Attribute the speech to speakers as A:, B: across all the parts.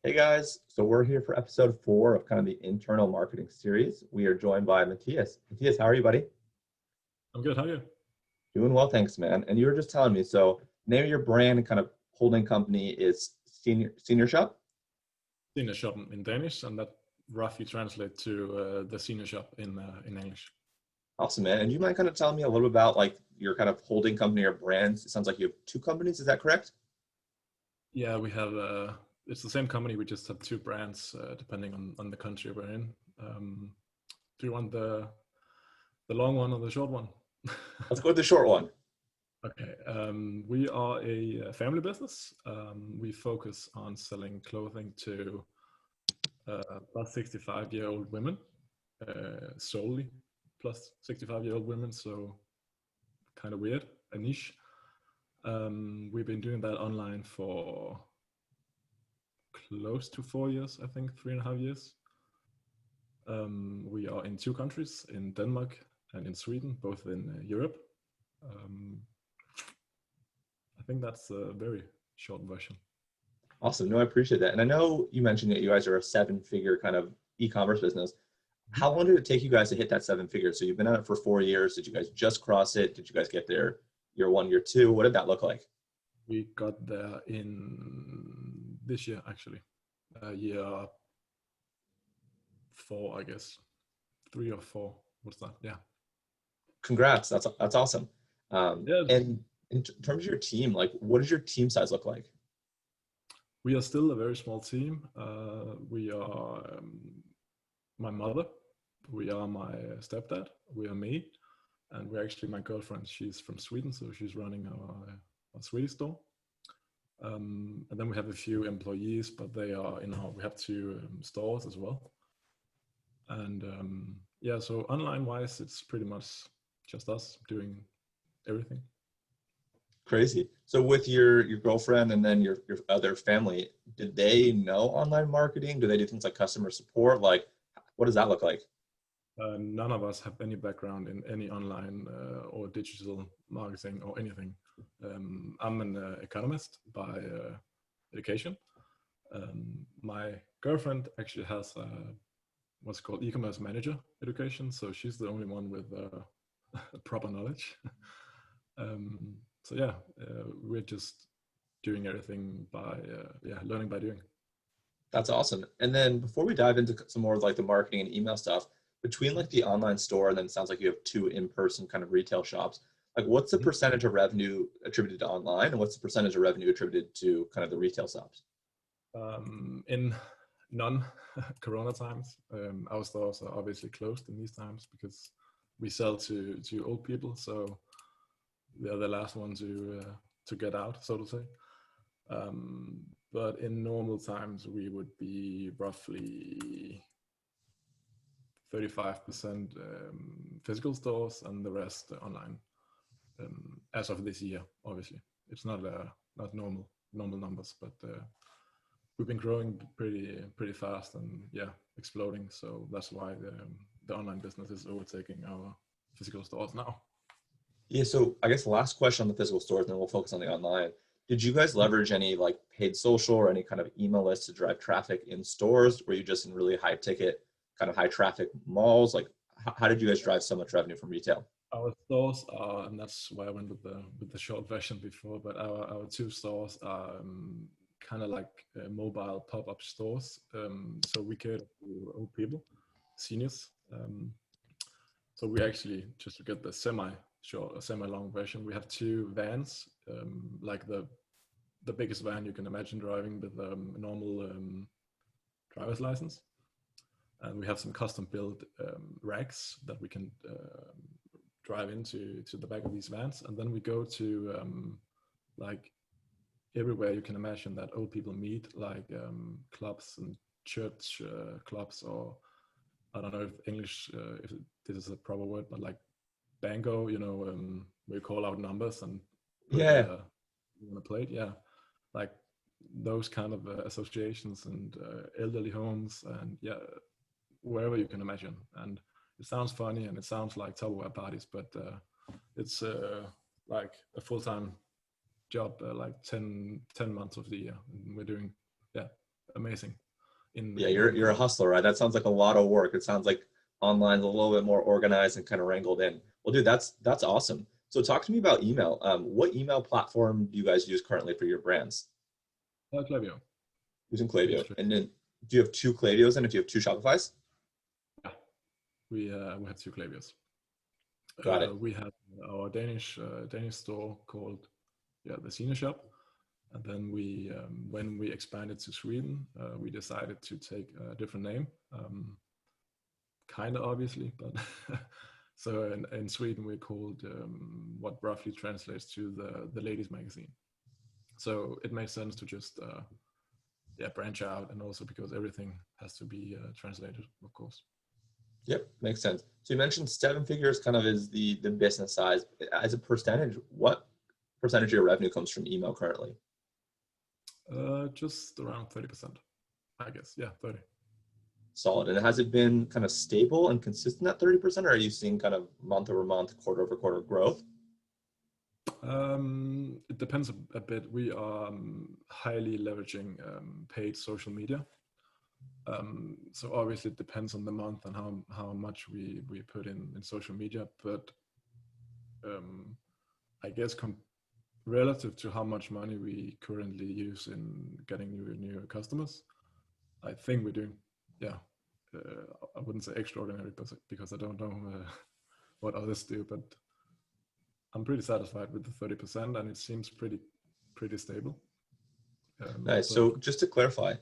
A: Hey guys, so we're here for episode 4 of kind of the internal marketing series. We are joined by Matthias. Matthias, how are you, buddy?
B: I'm good. How are you?
A: Doing well, thanks, man. And you were just telling me, so name of your brand and kind of holding company is Senior Shop.
B: Senior shop in Danish, and that roughly translates to the senior shop in English.
A: Awesome, man. And do you mind kind of telling me a little bit about like your kind of holding company or brands? It sounds like you have two companies. Is that correct?
B: Yeah, we have. It's the same company. We just have two brands depending on the country we're in. Do you want the long one or the short one?
A: Let's go with the short one.
B: Okay. We are a family business. We focus on selling clothing to plus 65-year-old women solely, plus 65-year-old women. So kind of weird, a niche. We've been doing that online for close to 4 years, I think 3.5 years. We are in two countries, in Denmark and in Sweden, both in Europe. I think that's a very short version.
A: Awesome. No, I appreciate that. And I know you mentioned that you guys are a seven-figure kind of e-commerce business. How long did it take you guys to hit that seven figures? So you've been at it for 4 years. Did you guys just cross it? Did you guys get there year one, year two? What did that look like?
B: We got there in this year, actually, year 4, I guess, 3 or 4. What's that? Yeah.
A: Congrats. That's awesome.
B: Yeah,
A: And in terms of your team, like what does your team size look like?
B: we are still a very small team. We are my mother, we are my stepdad, we are me, and we're actually my girlfriend. She's from Sweden, so she's running our Swedish store. And then we have a few employees, but they are we have two stores as well. And yeah, so online wise, it's pretty much just us doing everything.
A: Crazy. So with your girlfriend and then your other family, did they know online marketing? Do they do things like customer support? Like, what does that look like?
B: None of us have any background in any online or digital marketing or anything. I'm an economist by education. My girlfriend actually has what's called e-commerce manager education, so she's the only one with proper knowledge. So yeah, we're just doing everything by learning by doing.
A: That's awesome. And then before we dive into some more of like the marketing and email stuff, between like the online store and then it sounds like you have two in-person kind of retail shops, like what's the percentage of revenue attributed to online and what's the percentage of revenue attributed to kind of the retail shops?
B: In non-corona times, our stores are obviously closed in these times because we sell to old people, so they're the last ones to get out, so to say. But in normal times, we would be roughly 35% physical stores and the rest online. As of this year, obviously, it's not normal numbers, but we've been growing pretty fast and yeah, exploding. So that's why the online business is overtaking our physical stores now.
A: Yeah, so I guess the last question on the physical stores, and then we'll focus on the online. Did you guys leverage any like paid social or any kind of email list to drive traffic in stores? Were you just in really high ticket, kind of high traffic malls? Like how did you guys drive so much revenue from retail?
B: Our stores are, and that's why I went with the short version before. But our two stores are kind of like mobile pop-up stores. So we cater to old people, seniors. So we actually, just to get the semi-short or semi-long version, we have two vans, like the biggest van you can imagine driving with a normal driver's license. And we have some custom-built racks that we can drive into the back of these vans. And then we go to like everywhere you can imagine that old people meet, like clubs and church clubs, or I don't know if English, if this is a proper word, but like bango, we call out numbers and put
A: Yeah.
B: on a plate. Yeah, like those kind of associations and elderly homes and yeah, wherever you can imagine. And it sounds funny and it sounds like Tupperware parties, but it's like a full-time job, like 10 months of the year. And we're doing amazing.
A: Yeah,
B: In one
A: you're a
B: go.
A: hustler, right? That sounds like a lot of work. It sounds like online's a little bit more organized and kind of wrangled in. Well, dude, that's awesome. So talk to me about email. What email platform do you guys use currently for your brands?
B: Klaviyo.
A: Using
B: We use
A: Klaviyo.
B: Klaviyo.
A: And then do you have two Klaviyos and if you have two Shopify's?
B: Yeah, we have two Klaviyos.
A: Got it.
B: We have our Danish store called the Senior Shop, and then when we expanded to Sweden, we decided to take a different name, kind of obviously, but so in Sweden we're called what roughly translates to the ladies magazine. So it makes sense to just branch out, and also because everything has to be translated, of course.
A: Yep, makes sense. So you mentioned seven figures kind of is the business size. As a percentage, what percentage of your revenue comes from email currently?
B: Just around 30%, I guess. Yeah, 30.
A: Solid. And has it been kind of stable and consistent at 30%, or are you seeing kind of month over month, quarter over quarter growth?
B: It depends a bit. We are highly leveraging paid social media. So obviously it depends on the month and how much we put in social media, but I guess relative to how much money we currently use in getting new customers, I think we're doing, I wouldn't say extraordinary, because I don't know what others do, but I'm pretty satisfied with the 30%, and it seems pretty stable.
A: Nice. So just to clarify,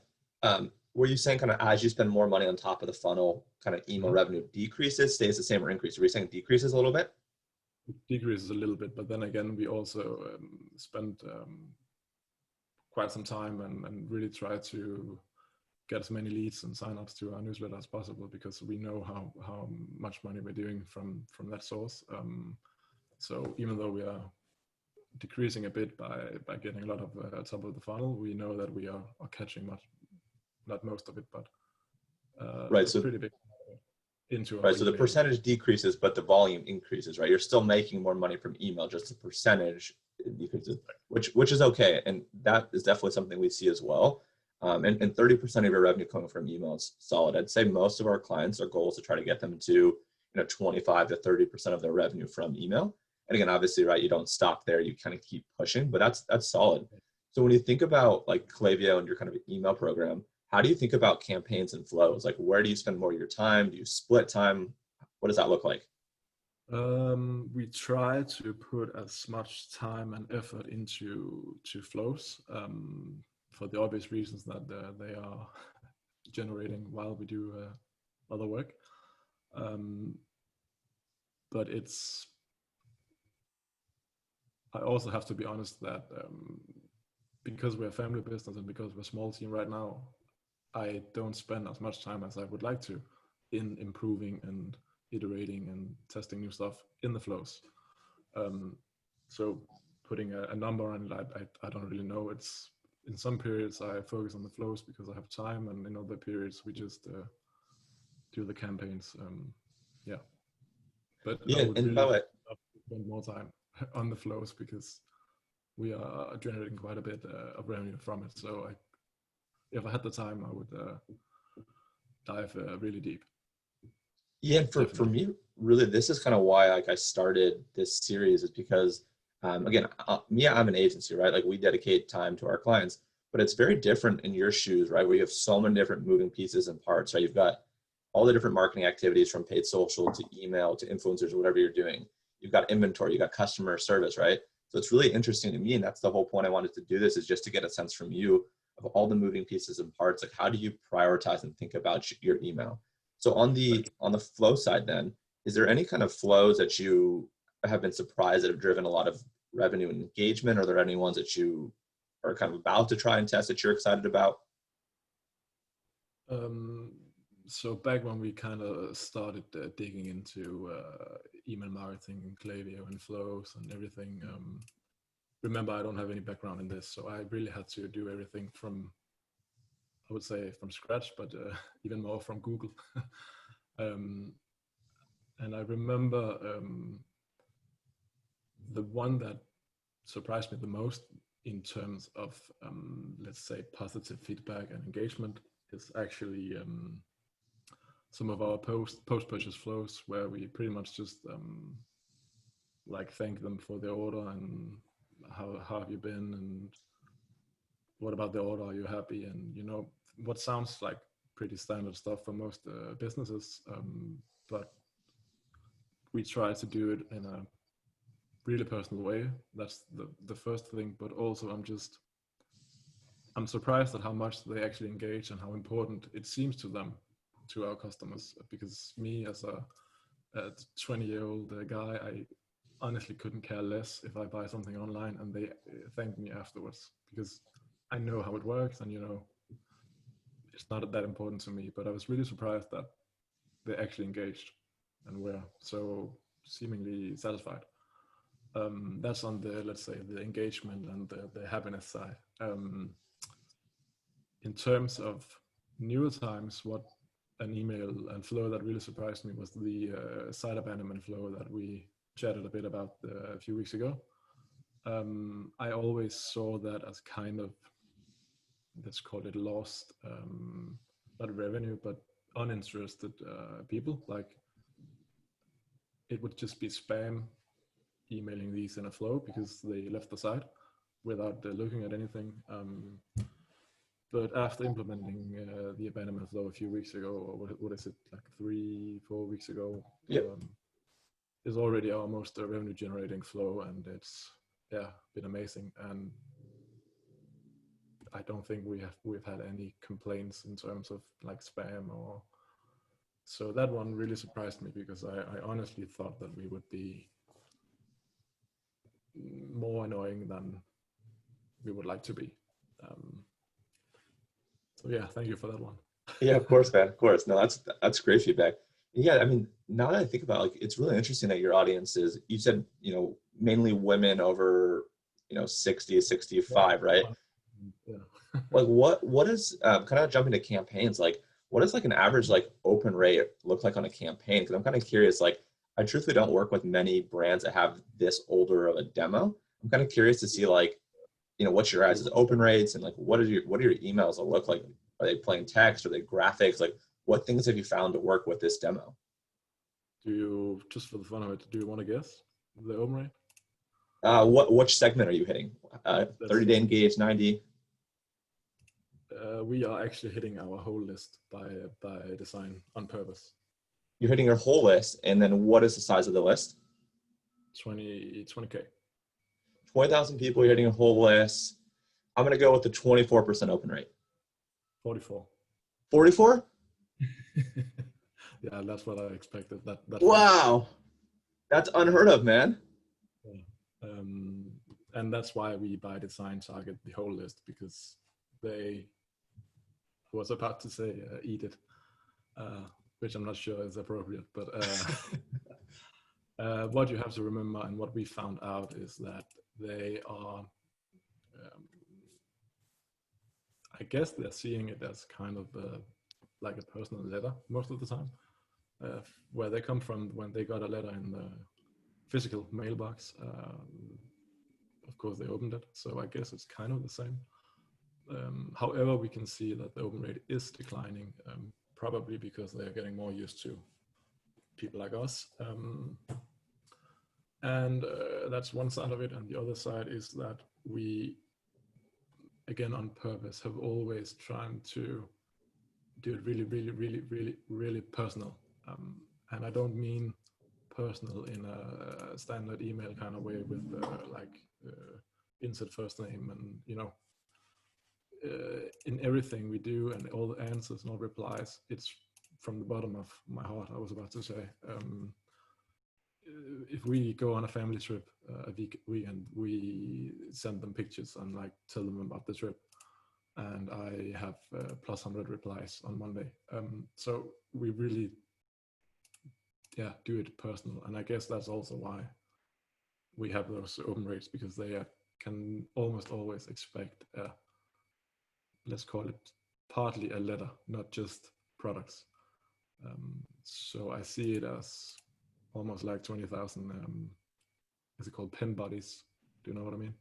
A: were you saying kind of as you spend more money on top of the funnel, kind of email revenue decreases, stays the same, or increases? Were you saying decreases a little bit?
B: It decreases a little bit, but then again, we also spend quite some time and really try to get as many leads and signups to our newsletter as possible, because we know how much money we're doing from that source. So even though we are decreasing a bit by getting a lot of top of the funnel, we know that we are catching not most of it, but
A: right.
B: a
A: So
B: pretty big into our
A: right. So the
B: email.
A: percentage decreases, but the volume increases, right? You're still making more money from email, just the percentage decreases, which is okay. And that is definitely something we see as well. And 30% of your revenue coming from email is solid. I'd say most of our clients, our goal is to try to get them to 25 to 30% of their revenue from email. And again, obviously, right, you don't stop there, you kind of keep pushing, but that's solid. So when you think about like Klaviyo and your kind of email program, how do you think about campaigns and flows? Like, where do you spend more of your time? Do you split time? What does that look like?
B: We try to put as much time and effort into flows, for the obvious reasons that they are generating while we do other work. But I also have to be honest that because we're a family business and because we're a small team right now, I don't spend as much time as I would like to in improving and iterating and testing new stuff in the flows. So putting a number on it, I don't really know. It's in some periods I focus on the flows because I have time, and in other periods we just do the campaigns. But I
A: Yeah,
B: would
A: and by
B: really
A: the way,
B: spend more time on the flows because we are generating quite a bit of revenue from it. So if I had the time, I would dive really deep.
A: yeah, for
B: Definitely.
A: me, really, this is kind of why like I started this series is because, again, I'm an agency, right? Like we dedicate time to our clients, but it's very different in your shoes, right? Where you have so many different moving pieces and parts, right? You've got all the different marketing activities from paid social to email to influencers, whatever you're doing. You've got inventory, you've got customer service, right? So it's really interesting to me, and that's the whole point I wanted to do this is just to get a sense from you of all the moving pieces and parts. Like, how do you prioritize and think about your email? So on the flow side, then, is there any kind of flows that you have been surprised that have driven a lot of revenue and engagement? Are there any ones that you are kind of about to try and test that you're excited about?
B: So back when we kind of started digging into email marketing and Klaviyo and flows and everything, remember I don't have any background in this, so I really had to do everything from, I would say, from scratch, but even more from Google. And I remember the one that surprised me the most in terms of, let's say, positive feedback and engagement is actually some of our post-purchase flows, where we pretty much just like thank them for their order and how have you been, and what about the order, are you happy, and you know, what sounds like pretty standard stuff for most businesses, but we try to do it in a really personal way. That's the first thing, but also I'm surprised at how much they actually engage and how important it seems to them, to our customers, because me as a 20-year-old guy, I honestly couldn't care less if I buy something online and they thank me afterwards, because I know how it works, and you know, it's not that important to me. But I was really surprised that they actually engaged and were so seemingly satisfied. That's on the, let's say, the engagement and the happiness side. In terms of newer times, what an email and flow that really surprised me was the site abandonment flow that we chatted a bit about a few weeks ago. I always saw that as kind of, let's call it lost, not revenue, but uninterested people. Like, it would just be spam emailing these in a flow because they left the site without looking at anything. But after implementing the abandonment flow a few weeks ago, or what is it, like 3-4 weeks ago,
A: Yep.
B: is already our most revenue generating flow, and it's been amazing. And I don't think we've had any complaints in terms of like spam or. So that one really surprised me, because I honestly thought that we would be more annoying than we would like to be. So yeah, thank you for that one.
A: Yeah, of course, man. Of course. No, that's great feedback. Yeah, I mean, now that I think about it, like, it's really interesting that your audience is, you said, you know, mainly women over, you know, 60, 65, right?
B: Yeah.
A: Like what is kind of jumping to campaigns, like what does like an average like open rate look like on a campaign? Because I'm kind of curious, like I truthfully don't work with many brands that have this older of a demo. I'm kind of curious to see, like, you know, what's your guys' open rates, and like what are your emails that look like? Are they plain text? Are they graphics? Like what things have you found to work with this demo?
B: Do you, just for the fun of it, do you want to guess the open rate?
A: Which segment are you hitting? 30-day engaged, 90?
B: We are actually hitting our whole list by design on purpose.
A: You're hitting your whole list, and then what is the size of the list?
B: 20K.
A: 20,000 people, you're hitting a whole list. I'm going to go with the 24% open rate.
B: 44.
A: 44?
B: Yeah, that's what I expected. That
A: wow. That's unheard of, man.
B: Yeah. And that's why we by design target the whole list, because they, I was about to say eat it, which I'm not sure is appropriate, but what you have to remember, and what we found out, is that they are, I guess they're seeing it as kind of like a personal letter most of the time, where they come from when they got a letter in the physical mailbox. Of course, they opened it, so I guess it's kind of the same. However, we can see that the open rate is declining, probably because they are getting more used to people like us. And that's one side of it. And the other side is that we, again, on purpose, have always tried to do it really, really, really, really, really personal. And I don't mean personal in a standard email kind of way with insert first name and, you know, in everything we do, and all the answers and all replies, it's from the bottom of my heart, I was about to say. If we go on a family trip a weekend, we send them pictures and like tell them about the trip, and I have plus 100 replies on Monday. So we really do it personal, and I guess that's also why we have those open rates, because they can almost always expect let's call it partly a letter, not just products. So I see it as almost like 20,000, is it called pen bodies? Do you know what I mean?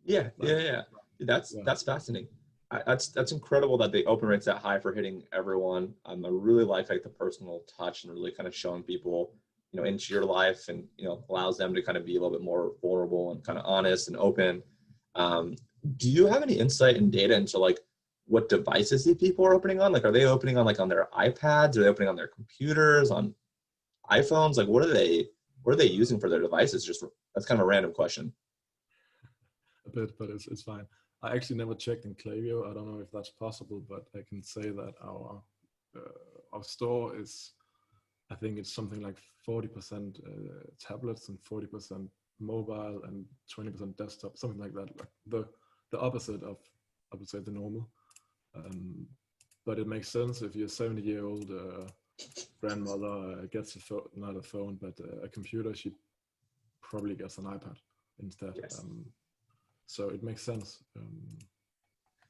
A: Yeah,
B: Like,
A: yeah, yeah.
B: yeah,
A: That's fascinating. That's incredible that the open rate's that high for hitting everyone. I really like the personal touch and really kind of showing people, into your life, and allows them to kind of be a little bit more vulnerable and kind of honest and open. Um, do you have any insight and data into like what devices these people are opening on? Like, are they opening on like on their iPads? Are they opening on their computers, on iPhones? Like, what are they using for their devices? Just that's kind of a random question.
B: a bit, but it's fine. I actually never checked in Klaviyo. I don't know if that's possible, but I can say that our store is, I think it's something like 40% tablets and 40% mobile and 20% desktop, something like that. Like the opposite of, I would say, the normal. Um, but it makes sense if your 70-year-old grandmother gets a phone, not a phone, but a computer, she probably gets an iPad instead.
A: Yes.
B: So it makes sense.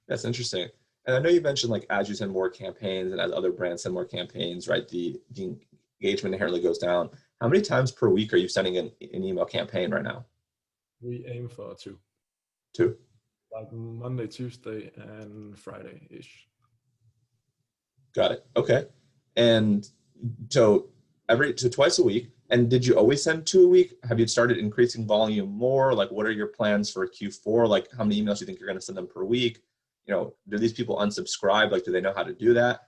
A: That's interesting. And I know you mentioned like as you send more campaigns and as other brands send more campaigns, right, the engagement inherently goes down. How many times per week are you sending an email campaign right now?
B: We aim for two,
A: Two.
B: like Monday, Tuesday, and Friday-ish.
A: Got it. Okay. And so twice a week. And did you always send two a week? Have you started increasing volume more? Like, what are your plans for Q4? Like, how many emails do you think you're going to send them per week? Do these people unsubscribe? Like, do they know how to do that?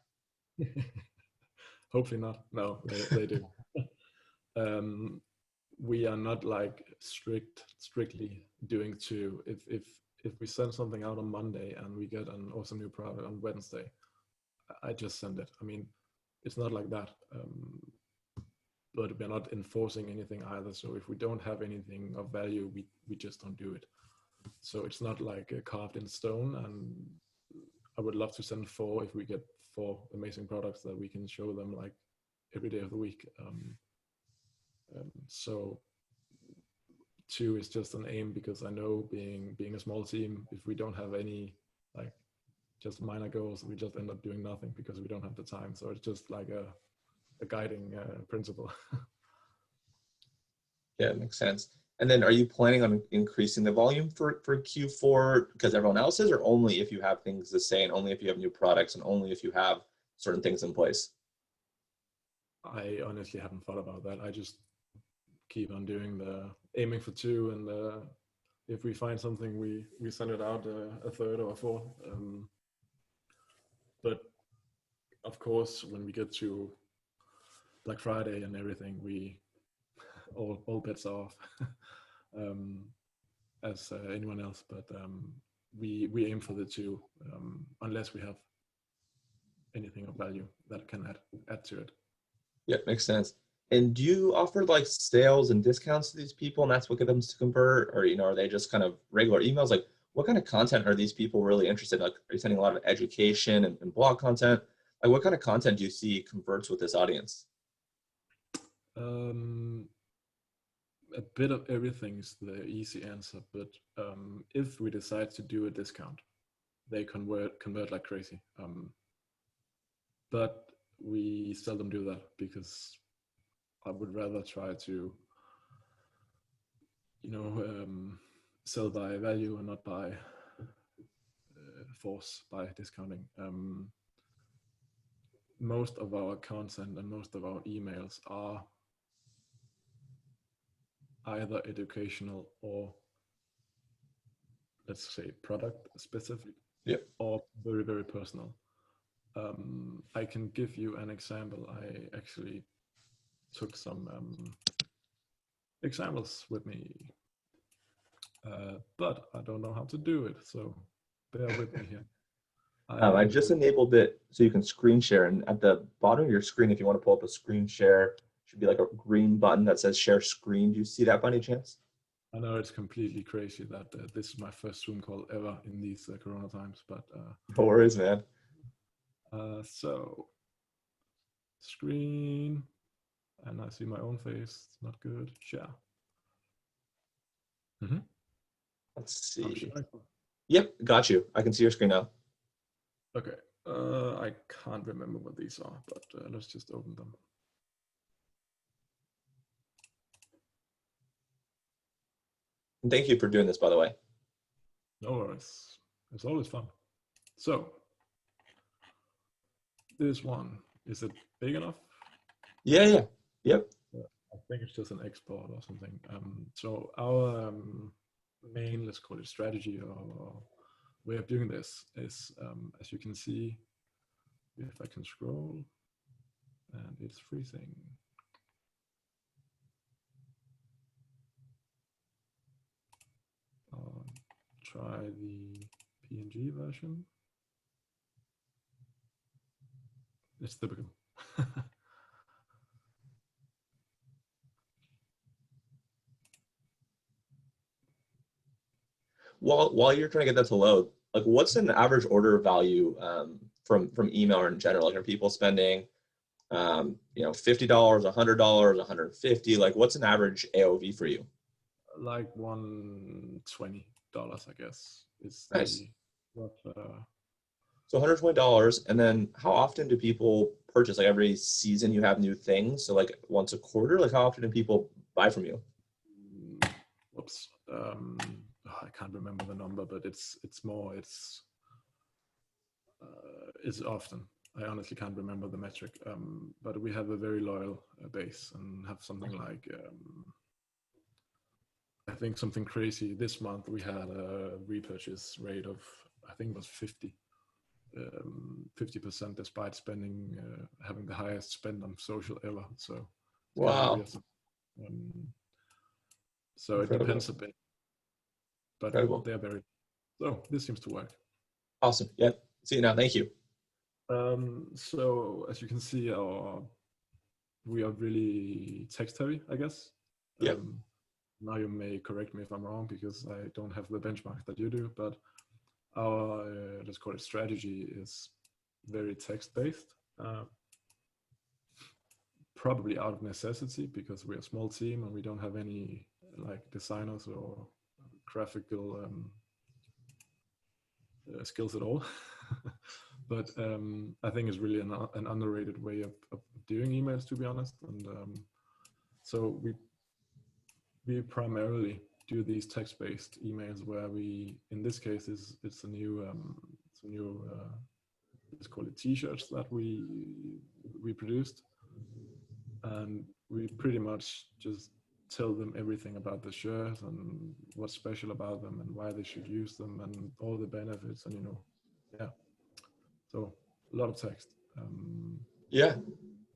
B: Hopefully not. No, they do. um, we are not like strictly doing two. If we send something out on Monday and we get an awesome new product on Wednesday, I just send it. I mean, it's not like that. But we're not enforcing anything either. So if we don't have anything of value, we just don't do it. So it's not like carved in stone. And I would love to send four if we get four amazing products that we can show them like every day of the week. So two is just an aim, because I know being a small team, if we don't have any like just minor goals, we just end up doing nothing because we don't have the time. So it's just like a guiding principle.
A: Yeah, it makes sense. And then are you planning on increasing the volume for Q4 because everyone else is, or only if you have things to say and only if you have new products and only if you have certain things in place?
B: I honestly haven't thought about that. I just keep on doing the aiming for two, and if we find something, we send it out a third or a fourth. But of course, when we get to Black Friday and everything, we all bets are off, as anyone else. But we aim for the two, unless we have anything of value that can add to it.
A: Yeah, makes sense. And do you offer like sales and discounts to these people, and that's what gets them to convert, or are they just kind of regular emails? Like, what kind of content are these people really interested in? Like, are you sending a lot of education and blog content? Like, what kind of content do you see converts with this audience?
B: Um, a bit of everything is the easy answer, but if we decide to do a discount, they convert like crazy. But we seldom do that because I would rather try to, sell by value and not by force, by discounting. Most of our content and most of our emails are either educational or, let's say, product specific,
A: Yeah.
B: or very, very personal. I can give you an example. I actually took some examples with me, but I don't know how to do it, so bear with me here.
A: I just enabled it so you can screen share, and at the bottom of your screen, if you want to pull up a screen share, should be like a green button that says share screen. Do you see that by any chance?
B: I know it's completely crazy that this is my first Zoom call ever in these Corona times, but
A: No worries, man.
B: so screen, and I see my own face. It's not good. Share.
A: Let's
B: I'm
A: see.
B: sharing.
A: Yep, got you. I can see your screen now.
B: Okay. I can't remember what these are, but let's just open them.
A: And thank you for doing this, by the way.
B: No worries. It's always fun. So this one, is it big enough?
A: Yeah, yeah. Yep.
B: I think it's just an export or something. So our main, let's call it strategy or way of doing this is, as you can see, if I can scroll, and it's freezing. Try the PNG version. It's typical.
A: While you're trying to get that to load, like what's an average order value from email or in general? Like are people spending $50, $100, 150? Like what's an average AOV for you?
B: Like $120, I guess, is
A: Nice.
B: the what.
A: So $120, and then how often do people purchase? Like every season you have new things, so like once a quarter. Like how often do people buy from you?
B: Whoops. I can't remember the number, but it's more. It's often. I honestly can't remember the metric, but we have a very loyal base and have something like, I think something crazy. This month we had a repurchase rate of, I think it was 50% despite spending, having the highest spend on social ever. So it's kind of
A: Wow,
B: weird. So it
A: incredible,
B: depends a bit, but
A: incredible,
B: they're very, so this seems to work.
A: awesome. Yep. See you now. Thank you.
B: So as you can see, we are really text heavy, I guess.
A: Yep.
B: Now you may correct me if I'm wrong because I don't have the benchmark that you do, but our, let's call it strategy is very text based. Probably out of necessity because we're a small team and we don't have any like designers or graphical skills at all. But I think it's really an underrated way of doing emails, to be honest. And so we primarily do these text-based emails where we, in this case, it's a new let's call it t-shirts that we produced, and we pretty much just tell them everything about the shirt and what's special about them and why they should use them and all the benefits, and yeah, so a lot of text.
A: Yeah.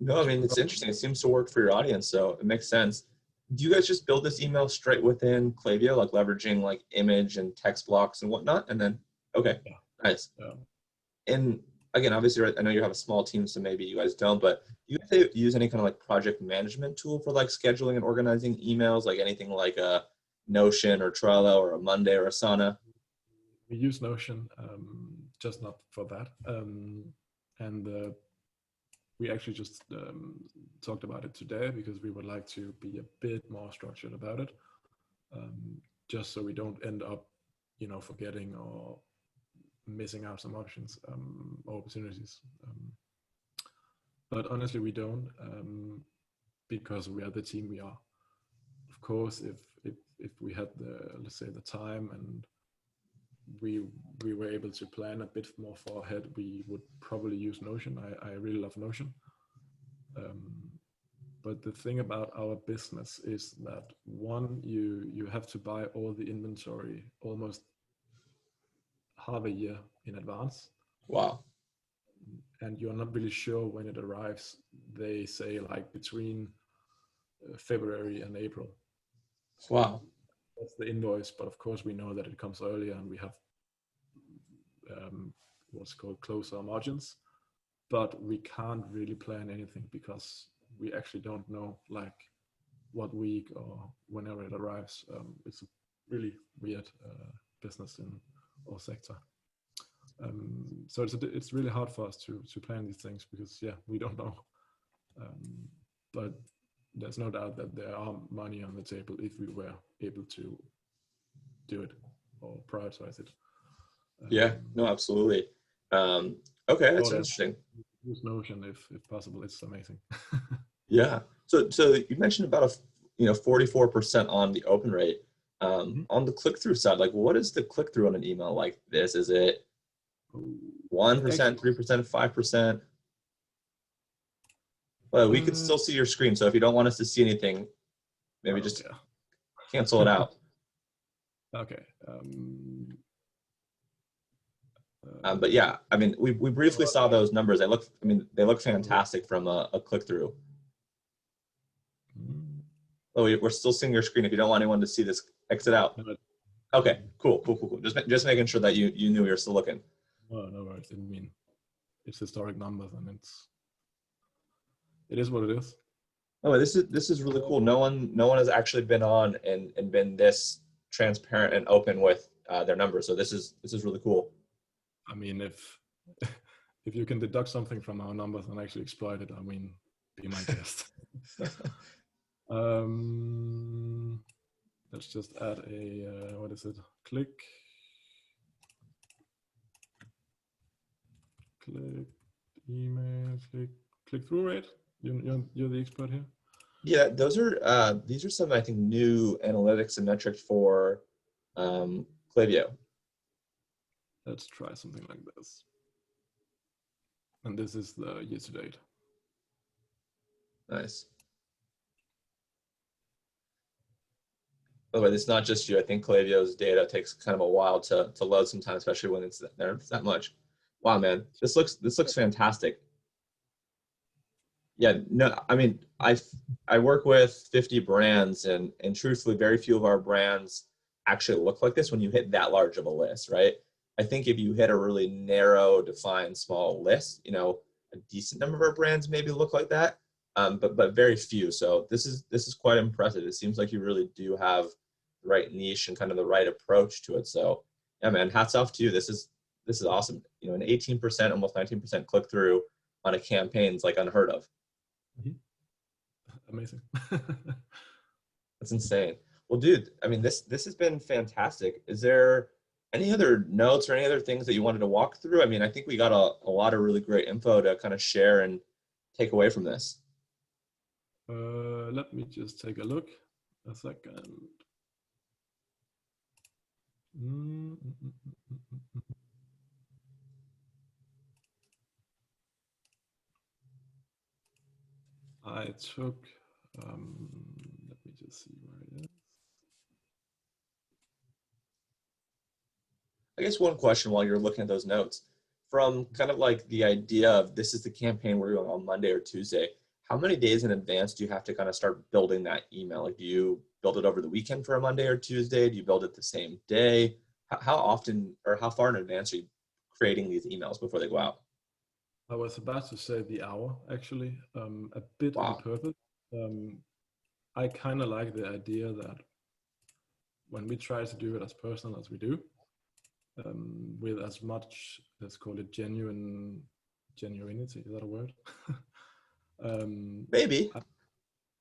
A: No, I
B: As you
A: mean, it's interesting. It seems to work for your audience, so it makes sense. Do you guys just build this email straight within Klaviyo, like leveraging like image and text blocks and whatnot? And then, okay,
B: yeah,
A: nice.
B: yeah.
A: And again, obviously, right, I know you have a small team, so maybe you guys don't, but do you guys use any kind of like project management tool for like scheduling and organizing emails, like anything like a Notion or Trello or a Monday or Asana?
B: We use Notion, just not for that. And we actually just talked about it today because we would like to be a bit more structured about it, just so we don't end up, forgetting or missing out some options or opportunities. But honestly, we don't, because we are the team we are. Of course, if we had let's say the time and we were able to plan a bit more far ahead, we would probably use Notion. I really love Notion. But the thing about our business is that one, you have to buy all the inventory almost half a year in advance,
A: Wow.
B: and you're not really sure when it arrives. They say like between February and April.
A: Wow.
B: That's the invoice, but of course we know that it comes earlier, and we have what's called closer margins, but we can't really plan anything because we actually don't know like what week or whenever it arrives. It's a really weird business in our sector. So it's really hard for us to plan these things because we don't know. But there's no doubt that there are money on the table if we were able to do it or prioritize it.
A: Yeah, no, absolutely. Okay, that's interesting.
B: Use Notion if possible. It's amazing.
A: Yeah. So you mentioned about 44% on the open rate. On the click-through side, like what is the click-through on an email like this? Is it 1%, 3%, 5%? Well, we could still see your screen, so if you don't want us to see anything, maybe just cancel it out.
B: Okay.
A: But yeah, I mean, we briefly saw those numbers. They look fantastic from a click-through. Oh, we're still seeing your screen. If you don't want anyone to see this, exit out. Okay, cool. Just making sure that you knew you're still looking.
B: No worries. I mean, it's historic numbers, and it is what it is.
A: Oh, this is really cool. No one has actually been on and been this transparent and open with their numbers. So this is really cool.
B: I mean, if you can deduct something from our numbers and actually exploit it, I mean, be my guest. Let's just add a what is it? Click email, click through rate. You're the expert here.
A: Yeah, these are some, I think, new analytics and metrics for Klaviyo.
B: Let's try something like this. And this is the year to date.
A: Nice. By the way, it's not just you. I think Klaviyo's data takes kind of a while to load sometimes, especially when it's that much. Wow, man, this looks fantastic. Yeah, no, I mean, I work with 50 brands, and truthfully, very few of our brands actually look like this when you hit that large of a list, right? I think if you hit a really narrow, defined, small list, a decent number of our brands maybe look like that, but very few. So this is quite impressive. It seems like you really do have the right niche and kind of the right approach to it. So yeah, man, hats off to you. This is awesome. An 18%, almost 19% click through on a campaign is like unheard of.
B: Amazing.
A: That's insane. Well, dude, I mean, this has been fantastic. Is there any other notes or any other things that you wanted to walk through? I mean, I think we got a lot of really great info to kind of share and take away from this.
B: Let me just take a look. A second. I took, let me just see where it is.
A: I guess one question while you're looking at those notes, from kind of like the idea of this is the campaign we're doing on Monday or Tuesday, how many days in advance do you have to kind of start building that email? Like, do you build it over the weekend for a Monday or Tuesday? Do you build it the same day? How often or how far in advance are you creating these emails before they go out?
B: I was about to say the hour, actually, a bit on purpose. I kind of like the idea that when we try to do it as personal as we do, with as much, let's call it genuinity, is that a word?
A: Maybe.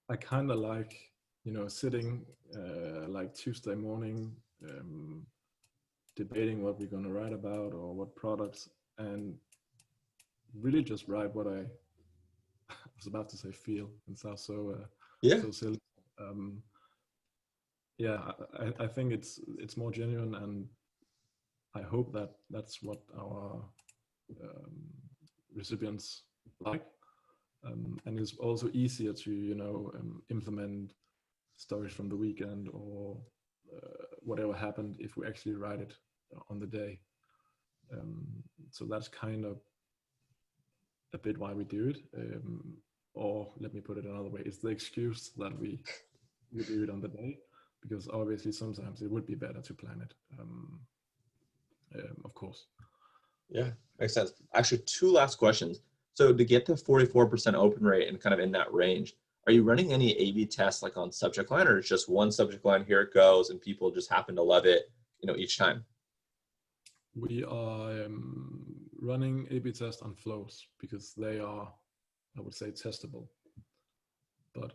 B: I kind of like, sitting like Tuesday morning, debating what we're going to write about or what products, and really just write what I was about to say feel. It sounds so silly. I think it's more genuine, and I hope that that's what our recipients like, and it's also easier to implement stories from the weekend or whatever happened if we actually write it on the day. So that's kind of a bit why we do it, or let me put it another way, it's the excuse that we do it on the day, because obviously sometimes it would be better to plan it, of course.
A: Yeah, makes sense. Actually, two last questions. So to get the 44% open rate and kind of in that range, are you running any A/B tests like on subject line, or it's just one subject line, here it goes, and people just happen to love it, each time?
B: We are running A/B tests on flows because they are, I would say, testable. But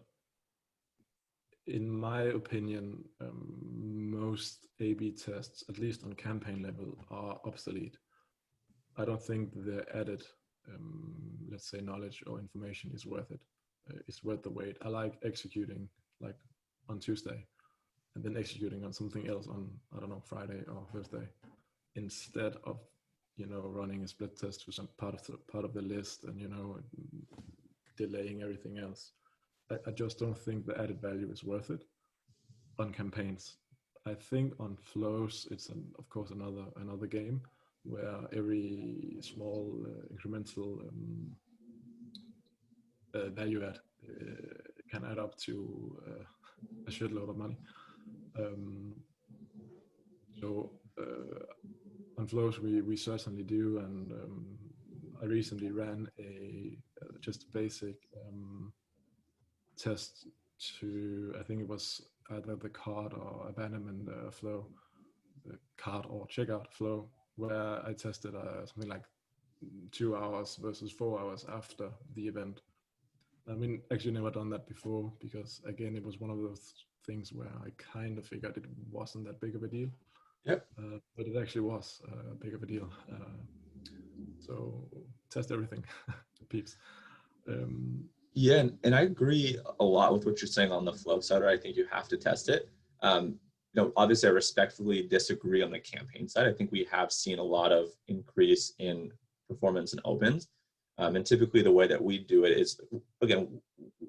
B: in my opinion, most A/B tests, at least on campaign level, are obsolete. I don't think the added, let's say, knowledge or information is worth it. It's worth the wait. I like executing like on Tuesday and then executing on something else on, I don't know, Friday or Thursday, instead of, you know, running a split test to some part of the list and, you know, delaying everything else. I just don't think the added value is worth it on campaigns. I think on flows, it's of course another game where every small incremental value add can add up to a shitload of money. So on flows, we certainly do, and I recently ran just a basic test to, I think it was either the cart or abandonment flow, the cart or checkout flow, where I tested something like 2 hours versus 4 hours after the event. I mean, actually never done that before, because again, it was one of those things where I kind of figured it wasn't that big of a deal.
A: Yep.
B: But it actually was big of a deal. So test everything, peeps.
A: Yeah, and I agree a lot with what you're saying on the flow side. I think you have to test it. You know, obviously, I respectfully disagree on the campaign side. I think we have seen a lot of increase in performance and opens. And typically the way that we do it is, again,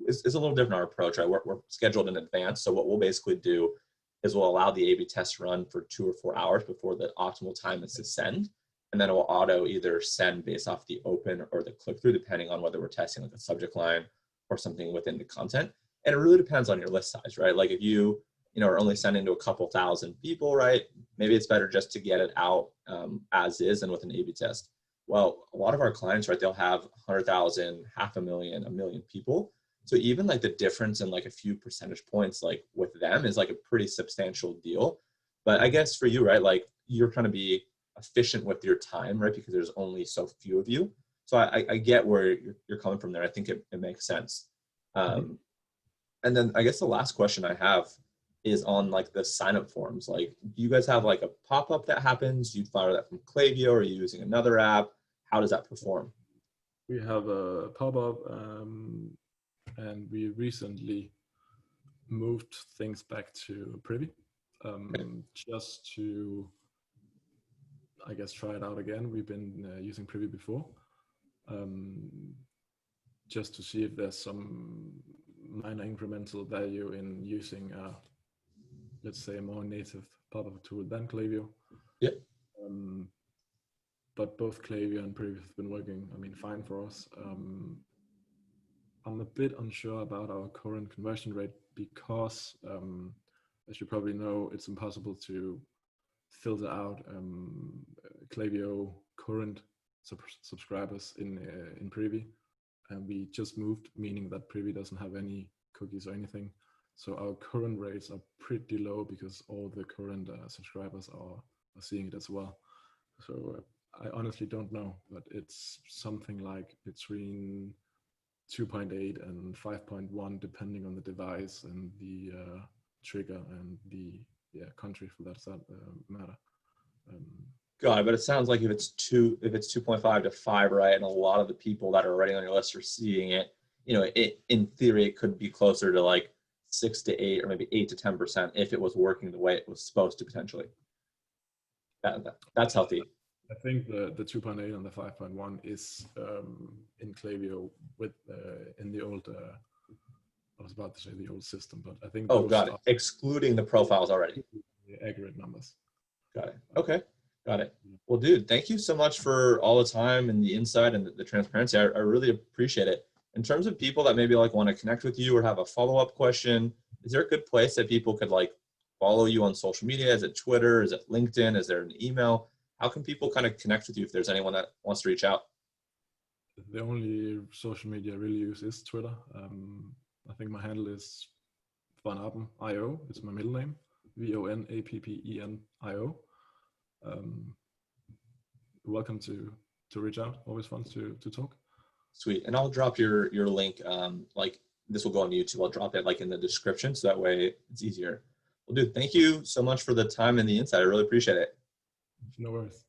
A: is a little different our approach, right? We're scheduled in advance. So what we'll basically do is we'll allow the A/B test to run for 2 or 4 hours before the optimal time is to send. And then it will auto either send based off the open or the click through, depending on whether we're testing like a subject line or something within the content. And it really depends on your list size, right? Like if you are only sending to a couple thousand people, right? Maybe it's better just to get it out as is and with an A/B test. Well, a lot of our clients, right, they'll have 100,000, 500,000, 1 million people. So even like the difference in like a few percentage points, like with them is like a pretty substantial deal. But I guess for you, right, like you're trying to be efficient with your time, right? Because there's only so few of you. So I get where you're coming from there. I think it makes sense. And then I guess the last question I have is on like the sign up forms. Like, do you guys have like a pop-up that happens? You fire that from Klaviyo, or are you using another app? How does that perform?
B: We have a pop-up, and we recently moved things back to Privy, just to, I guess, try it out again. We've been using Privy before, just to see if there's some minor incremental value in using, let's say, a more native pop-up tool than Klaviyo.
A: Yeah.
B: But both Klaviyo and Privy have been working, I mean, fine for us. I'm a bit unsure about our current conversion rate because, as you probably know, it's impossible to filter out Klaviyo current subscribers in Privy, and we just moved, meaning that Privy doesn't have any cookies or anything. So our current rates are pretty low because all the current subscribers are seeing it as well. So I honestly don't know, but it's something like between 2.8 and 5.1, depending on the device and the trigger and the country for that matter.
A: Got it. But it sounds like if it's 2.5 to 5, right, and a lot of the people that are already on your list are seeing it, you know, it in theory it could be closer to like 6 to 8 or maybe 8 to 10% if it was working the way it was supposed to potentially. That's healthy.
B: I think the 2.8 and the 5.1 is in Klaviyo with in the old. I was about to say the old system, but I think.
A: Oh, got it. Excluding the profiles already.
B: The accurate numbers.
A: Got it. Okay. Got it. Well, dude, thank you so much for all the time and the insight and the transparency. I really appreciate it. In terms of people that maybe like want to connect with you or have a follow-up question, is there a good place that people could like follow you on social media? Is it Twitter? Is it LinkedIn? Is there an email? How can people kind of connect with you if there's anyone that wants to reach out?
B: The only social media I really use is Twitter. I think my handle is Vonappenio. It's my middle name, VONAPPENIO. Welcome to reach out. Always fun to talk.
A: Sweet. And I'll drop your link. Like this will go on YouTube. I'll drop it like in the description so that way it's easier. Well, dude, thank you so much for the time and the insight. I really appreciate it.
B: No worries.